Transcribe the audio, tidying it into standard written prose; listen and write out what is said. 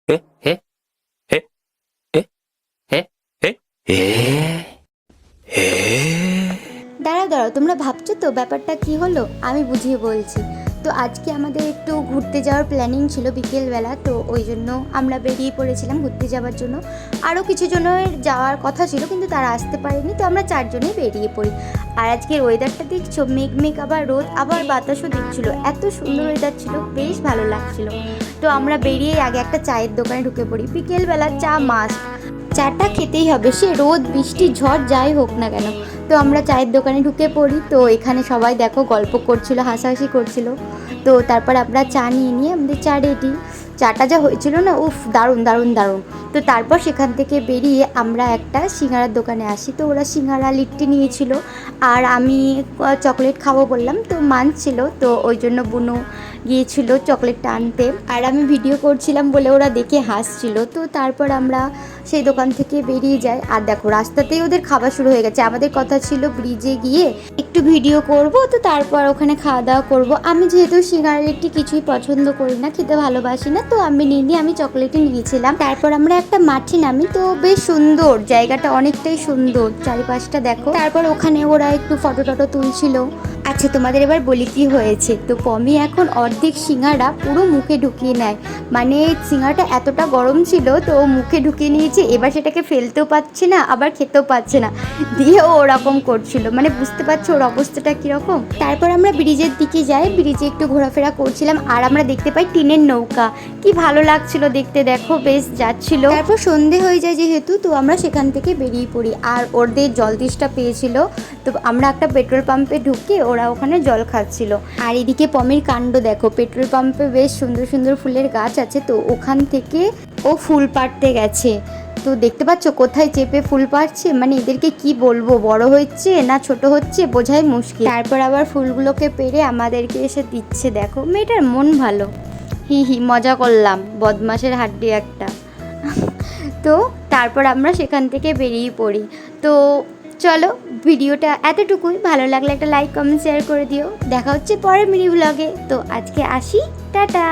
হে হে হে হে হে হে হে হে। দাঁড়াও দাঁড়াও, তোমরা ভাবছো তো ব্যাপারটা কি হলো? আমি বুঝিয়ে বলছি। তো আজকে আমাদের একটু ঘুরতে যাওয়ার প্ল্যানিং ছিল বিকেলবেলা, তো ওই জন্য আমরা বেরিয়ে পড়েছিলাম ঘুরতে যাওয়ার জন্য। আরও কিছু জনের যাওয়ার কথা ছিল কিন্তু তারা আসতে পারেনি, তো আমরা চারজনেই বেরিয়ে পড়ি। আর আজকের ওয়েদারটা দেখছো, মেঘ মেঘ, আবার রোদ, আবার বাতাসও দিচ্ছিল, এত সুন্দর ওয়েদার ছিল, বেশ ভালো লাগছিল। তো আমরা বেরিয়ে আগে একটা চায়ের দোকানে ঢুকে পড়ি। বিকেলবেলা চা মাস্ট, চাটা খেতেই হবে, সে রোদ বৃষ্টি ঝড় যাই হোক না কেন। তো আমরা চায়ের দোকানে ঢুকে পড়ি। তো এখানে সবাই দেখো গল্প করছিল, হাসাহাসি করছিল। তো তারপর আমরা চা নিয়ে নিয়ে আমাদের চা রেডি। চাটা যা হয়েছিল না, উফ, দারুণ দারুণ দারুণ। তো তারপর সেখান থেকে বেরিয়ে আমরা একটা সিঙ্গারার দোকানে আসি। তো ওরা সিঙ্গারা লিট্টি নিয়েছিল, আর আমি চকলেট খাবো বললাম, তো মানছিল। তো ওই জন্য বুনু গিয়েছিল চকলেটটা আনতে, আর আমি ভিডিও করছিলাম বলে ওরা দেখে হাসছিল। তো তারপর আমরা সেই দোকান থেকে বেরিয়ে যাই। আর দেখো রাস্তাতেই ওদের খাওয়া শুরু হয়ে গেছে। আমাদের কথা ছিল ব্রিজে গিয়ে একটু ভিডিও করব, তো তারপর ওখানে খাওয়া দাওয়া করব। আমি যেহেতু সিঙ্গারা লিট্টি কিছুই পছন্দ করি না, খেতে ভালোবাসি না, তো আমি নিইনি, আমি চকলেটই নিয়েছিলাম। তারপর আমরা একটা মাঠে নামি। তো বেশ সুন্দর জায়গাটা, অনেকটাই সুন্দর, চারিপাশটা দেখো। তারপর ওখানে ওরা একটু ফটো টটো তুলছিল। আচ্ছা, তোমাদের এবার বলি কি হয়েছে। তো পমি এখন অর্ধেক সিঙ্গারা পুরো মুখে ঢুকিয়ে নেয়। মানে সিঙ্গারাটা এতটা গরম ছিল, তো ও মুখে ঢুকিয়ে নিয়েছে, এবার সেটাকে ফেলতেও পাচ্ছে না, আবার খেতেও পাচ্ছে না, দিয়ে ও ওরকম করছিল। মানে বুঝতে পারছো ওর অবস্থাটা কীরকম। তারপর আমরা ব্রিজের দিকে যাই, ব্রিজে একটু ঘোরাফেরা করছিলাম, আর আমরা দেখতে পাই টিনের নৌকা। কি ভালো লাগছিল দেখতে, দেখো বেশ যাচ্ছিল। তারপর সন্ধে হয়ে যায় যেহেতু, তো আমরা সেখান থেকে বেরিয়ে পড়ি। আর ওদের জল তেষ্টা পেয়েছিল, তো আমরা একটা পেট্রোল পাম্পে ঢুকে ওরা ওখানে জল খাচ্ছিল। আর এদিকে পমির কাণ্ড দেখো, পেট্রোল পাম্পে বেশ সুন্দর সুন্দর ফুলের গাছ আছে, তো ওখান থেকে ও ফুল পাড়তে গেছে। তো দেখতে পাচ্ছ কোথায় চেপে ফুল পাড়ছে, মানে এদেরকে কি বলবো, বড় হচ্ছে না ছোট হচ্ছে বোঝাই মুশকিল। তারপর আবার ফুলগুলোকে পেড়ে আমাদেরকে এসে দিচ্ছে। দেখো মেয়েটার মন ভালো। হি হি, মজা করলাম, বদমাসের হাড্ডি একটা। তো তারপর আমরা সেখান থেকে বেরিয়ে পড়ি। তো চলো, ভিডিওটা এতটুকুই। ভালো লাগলে একটা লাইক কমেন্ট শেয়ার করে দিও। দেখা হচ্ছে পরের মিনি ব্লগে। তো আজকে আসি, টাটা।